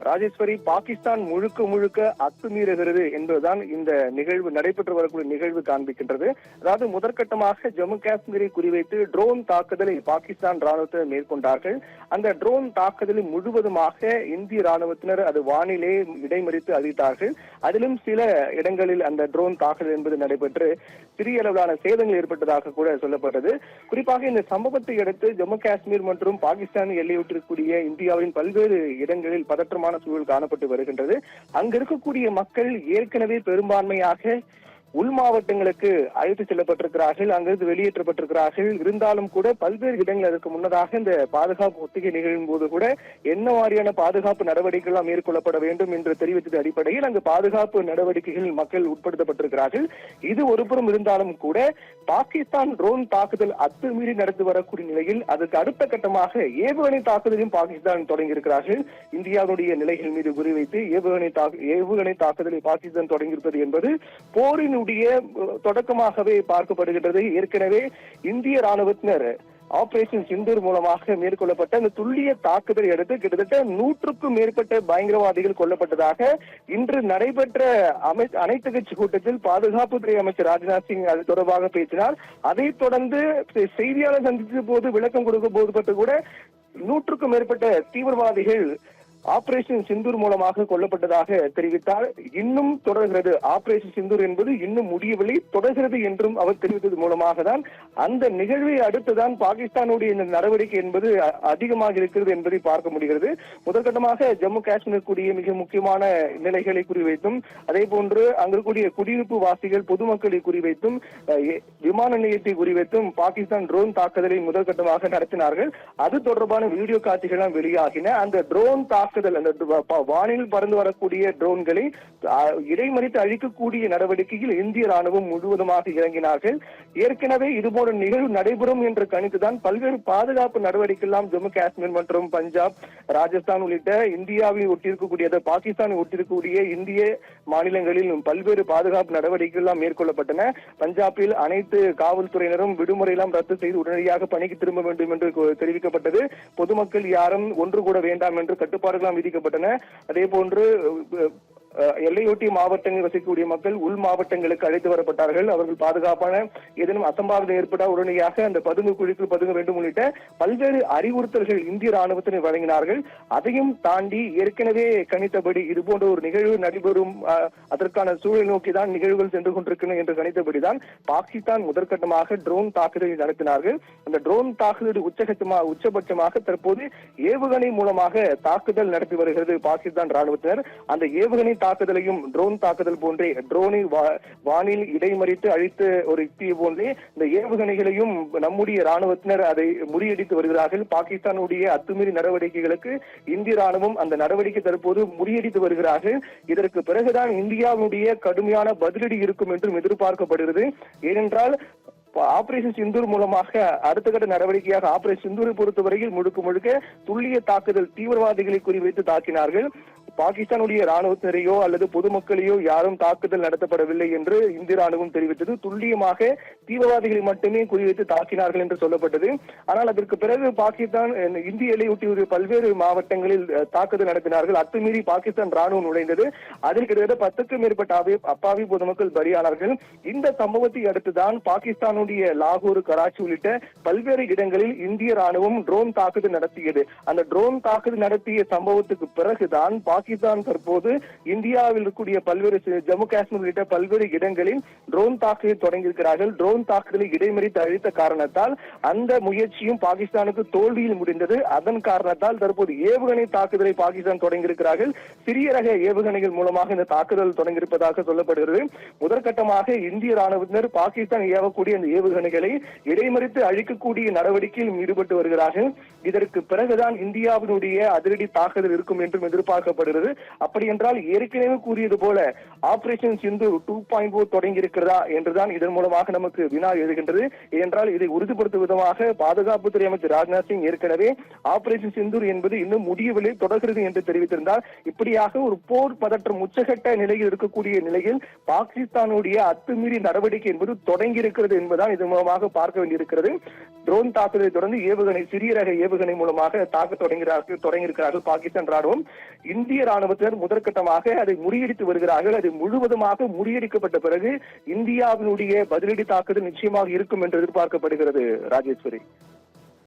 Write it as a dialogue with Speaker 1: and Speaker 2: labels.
Speaker 1: ராஜேஸ்வரி, பாகிஸ்தான் முழுக்க முழுக்க அத்துமீறுகிறது என்பதுதான் இந்த நிகழ்வு நடைபெற்று வரக்கூடிய நிகழ்வு காண்பிக்கின்றது. அதாவது முதற்கட்டமாக ஜம்மு காஷ்மீரை குறிவைத்து ட்ரோன் தாக்குதலை பாகிஸ்தான் ராணுவத்தினர் மேற்கொண்டார்கள். அந்த ட்ரோன் தாக்குதலை முழுவதுமாக இந்திய ராணுவத்தினர் அது வானிலே இடைமறித்து அழித்தார்கள். அதிலும் சில இடங்களில் அந்த ட்ரோன் தாக்குதல் என்பது நடைபெற்று சிறிய அளவிலான சேதங்கள் ஏற்பட்டதாக கூட சொல்லப்பட்டது. குறிப்பாக இந்த சம்பவத்தை அடுத்து ஜம்மு காஷ்மீர் மற்றும் பாகிஸ்தான் எல்லையொட்டிருக்கக்கூடிய இந்தியாவின் பல்வேறு இடங்களில் பதற்றமான சூழல் காணப்பட்டு வருகின்றது. அங்க இருக்கக்கூடிய மக்கள் ஏற்கனவே பெரும்பான்மையாக உள் மாவட்டங்களுக்கு அழைத்து செல்லப்பட்டிருக்கிறார்கள், அங்கிருந்து வெளியேற்றப்பட்டிருக்கிறார்கள். இருந்தாலும் கூட பல்வேறு இடங்கள் அதற்கு முன்னதாக இந்த பாதுகாப்பு ஒத்திகை நிகழும் போது கூட என்ன மாதிரியான பாதுகாப்பு நடவடிக்கைகள் மேற்கொள்ளப்பட வேண்டும் என்று தெரிவித்தது அடிப்படையில் அங்கு பாதுகாப்பு நடவடிக்கைகள் மக்கள் உட்படுத்தப்பட்டிருக்கிறார்கள். இது ஒருபுறம் இருந்தாலும் கூட பாகிஸ்தான் ட்ரோன் தாக்குதல் அத்துமீறி நடந்து வரக்கூடிய நிலையில் அதற்கு அடுத்த கட்டமாக ஏவுகணை தாக்குதலையும் பாகிஸ்தான் தொடங்கியிருக்கிறார்கள். இந்தியாவுடைய நிலைகள் மீது குறிவைத்து ஏவுகணை தாக்குதலை பாகிஸ்தான் தொடங்கியிருப்பது என்பது போரின் தொடக்கமாகவே பார்க்கப்படுகின்றது. ஏற்கனவே இந்திய ராணுவத்தினர் ஆபரேஷன் சிந்தூர் மூலமாக மேற்கொள்ளப்பட்ட அந்த துல்லிய தாக்குதலை அடுத்து கிட்டத்தட்ட 100க்கும் மேற்பட்ட பயங்கரவாதிகள் கொல்லப்பட்டதாக இன்று நடைபெற்ற அனைத்து கட்சி கூட்டத்தில் பாதுகாப்புத்துறை அமைச்சர் ராஜ்நாத் சிங் அது தொடர்பாக பேசினார். அதைத் தொடர்ந்து செய்தியாளர் சந்தித்த போது விளக்கம் கொடுக்க போது கூட 100க்கும் மேற்பட்ட தீவிரவாதிகள் ஆபரேஷன் சிந்தூர் மூலமாக கொல்லப்பட்டதாக தெரிவித்தார். இன்னும் தொடர்கிறது, ஆபரேஷன் சிந்தூர் என்பது இன்னும் முடியவில்லை, தொடர்கிறது என்றும் அவர் தெரிவித்தது மூலமாக தான் அந்த நிகழ்வை அடுத்துதான் பாகிஸ்தானுடைய இந்த நடவடிக்கை என்பது அதிகமாக இருக்கிறது என்பதை பார்க்க முடிகிறது. முதற்கட்டமாக ஜம்மு காஷ்மீர் கூடிய மிக முக்கியமான நிலைகளை குறிவைத்தும் அதே போன்று அங்கிருக்கூடிய குடியிருப்பு வாசிகள் பொதுமக்களை குறிவைத்தும் விமான நிலையத்தை குறிவைத்தும் பாகிஸ்தான் ட்ரோன் தாக்குதலை முதற்கட்டமாக நடத்தினார்கள். அது தொடர்பான வீடியோ காட்சிகள் வெளியாகின. அந்த ட்ரோன் அந்த வானில் பறந்து வரக்கூடிய ட்ரோன்களை இடைமறித்து அழிக்கக்கூடிய நடவடிக்கையில் இந்திய ராணுவம் முழுவதுமாக இறங்கினார்கள். ஏற்கனவே இதுபோன்ற நிகழ்வு நடைபெறும் என்று கணித்துதான் பல்வேறு பாதுகாப்பு நடவடிக்கை எல்லாம் ஜம்மு காஷ்மீர் மற்றும் பஞ்சாப், ராஜஸ்தான் உள்ளிட்ட இந்தியாவை ஒட்டியிருக்கக்கூடிய பாகிஸ்தானை ஒட்டியிருக்கக்கூடிய இந்திய மாநிலங்களில் பல்வேறு பாதுகாப்பு நடவடிக்கைகள் எல்லாம் மேற்கொள்ளப்பட்டன. பஞ்சாபில் அனைத்து காவல்துறையினரும் விடுமுறை எல்லாம் ரத்து செய்து உடனடியாக பணிக்கு திரும்ப வேண்டும் என்று தெரிவிக்கப்பட்டது. பொதுமக்கள் யாரும் ஒன்று கூட வேண்டாம் என்று கட்டுப்பாடுகள் விதிக்கப்பட்டன. அதே போன்று எல்லையொட்டி மாவட்டங்களில் வசிக்கக்கூடிய மக்கள் உள் மாவட்டங்களுக்கு அழைத்து வரப்பட்டார்கள். அவர்கள் பாதுகாப்பான ஏதேனும் அசம்பாவிதம் ஏற்பட்டால் உடனடியாக அந்த பதுங்கு குழிக்கு பதுங்க வேண்டும் உள்ளிட்ட பல்வேறு அறிவுறுத்தல்கள் இந்திய ராணுவத்தினர் வழங்கினார்கள். அதையும் தாண்டி ஏற்கனவே கணித்தபடி இதுபோன்ற ஒரு நிகழ்வு நடைபெறும் அதற்கான சூழலை நோக்கிதான் நிகழ்வுகள் சென்று கொண்டிருக்கின்றன என்று கணித்தபடிதான் பாகிஸ்தான் முதற்கட்டமாக ட்ரோன் தாக்குதலை நடத்தினார்கள். அந்த ட்ரோன் தாக்குதல் உச்சபட்சமாக தற்போது ஏவுகணை மூலமாக தாக்குதல் நடத்தி வருகிறது பாகிஸ்தான் ராணுவத்தினர். அந்த ஏவுகணை தாக்குதலையும் ட்ரோன் தாக்குதல் போன்றே ட்ரோனை வானில் இடைமறித்து அழித்து ஒரு யுக்தியை போன்றே இந்த ஏவுகணைகளையும் நம்முடைய ராணுவத்தினர் அதை முறியடித்து வருகிறார்கள். பாகிஸ்தானுடைய அத்துமீறி நடவடிக்கைகளுக்கு இந்திய ராணுவம் அந்த நடவடிக்கை தற்போது முறியடித்து வருகிறார்கள். இதற்கு பிறகுதான் இந்தியாவுடைய கடுமையான பதிலடி இருக்கும் என்றும் எதிர்பார்க்கப்படுகிறது. ஏனென்றால் ஆபரேஷன் சிந்தூர் மூலமாக அடுத்த கட்ட நடவடிக்கையாக ஆபரேஷன் சிந்தூரை பொறுத்தவரையில் முழுக்க துல்லிய தாக்குதல் தீவிரவாதிகளை குறிவைத்து தாக்கினார்கள். பாகிஸ்தானுடைய ராணுவத்தினரையோ அல்லது பொதுமக்களையோ யாரும் தாக்குதல் நடத்தப்படவில்லை என்று இந்திய ராணுவம் தெரிவித்தது. துல்லியமாக தீவிரவாதிகளை மட்டுமே குறிவைத்து தாக்கினார்கள் என்று சொல்லப்பட்டது. ஆனால் அதற்கு பிறகு பாகிஸ்தான் இந்திய எல்லையொட்டி பல்வேறு மாவட்டங்களில் தாக்குதல் நடத்தினார்கள். அத்துமீறி பாகிஸ்தான் ராணுவம் நுழைந்தது. அதில் கிட்டத்தட்ட 10க்கும் மேற்பட்ட அப்பாவி பொதுமக்கள் பலியானார்கள். இந்த சம்பவத்தை அடுத்துதான் பாகிஸ்தானுடைய லாகூர், கராச்சி உள்ளிட்ட பல்வேறு இடங்களில் இந்திய ராணுவம் ட்ரோன் தாக்குதல் நடத்தியது. அந்த ட்ரோன் தாக்குதல் நடத்திய சம்பவத்துக்கு பிறகுதான் பாகிஸ்தான் தற்போது இந்தியாவில் இருக்கக்கூடிய பல்வேறு ஜம்மு காஷ்மீர் உள்ளிட்ட பல்வேறு இடங்களில் ட்ரோன் தாக்குதலை தொடங்கியிருக்கிறார்கள். ட்ரோன் தாக்குதலை இடைமறித்து அழித்த காரணத்தால் அந்த முயற்சியும் பாகிஸ்தானுக்கு தோல்வியில் முடிந்தது. அதன் காரணத்தால் தற்போது ஏவுகணை தாக்குதலை பாகிஸ்தான் தொடங்கியிருக்கிறார்கள். சிறிய ரக ஏவுகணைகள் மூலமாக இந்த தாக்குதல் தொடங்கியிருப்பதாக சொல்லப்படுகிறது. முதற்கட்டமாக இந்திய ராணுவத்தினர் பாகிஸ்தான் ஏவக்கூடிய அந்த ஏவுகணைகளை இடைமறித்து அழிக்கக்கூடிய நடவடிக்கையில் ஈடுபட்டு வருகிறார்கள். இதற்கு பிறகுதான் இந்தியாவினுடைய அதிரடி தாக்குதல் இருக்கும் என்றும் எதிர்பார்க்கப்படுகிறது. அப்படி என்றால் ஏற்கனவே கூறியது போல ஆபரேஷன் சிந்தூர் 2.0 தொடங்கி இருக்கிறதா என்றுதான் இதன் மூலமாக நமக்கு வினா எழுகின்றது. ஏனென்றால் இதை உறுதிப்படுத்தும் விதமாக பாதுகாப்புத்துறை அமைச்சர் ராஜ்நாத் சிங் ஏற்கனவே ஆபரேஷன் சிந்தூர் என்பது இன்னும் முடியவில்லை, தொடர்கிறது என்று தெரிவித்திருந்தார். இப்படியாக ஒரு போர் பதற்றம் உச்சகட்ட நிலையில் இருக்கக்கூடிய நிலையில் பாகிஸ்தானுடைய அத்துமீறி நடவடிக்கை என்பது தொடங்கி இருக்கிறது என்பதுதான் இதன் மூலமாக பார்க்க வேண்டியிருக்கிறது. ட்ரோன் தாக்குதலை தொடர்ந்து ஏவுகணை, சிறிய ரக ஏவுகணை மூலமாக தாக்க தொடங்கியிருக்கிறார்கள் பாகிஸ்தான் ராணுவம். இந்திய இந்திய ராணுவத்தினர் முதற்கட்டமாக அதை முறியடித்து வருகிறார்கள். அது முழுவதுமாக முறியடிக்கப்பட்ட பிறகு இந்தியாவினுடைய பதிலடி தாக்குதல் நிச்சயமாக இருக்கும் என்று எதிர்பார்க்கப்படுகிறது. ராஜேஸ்வரி.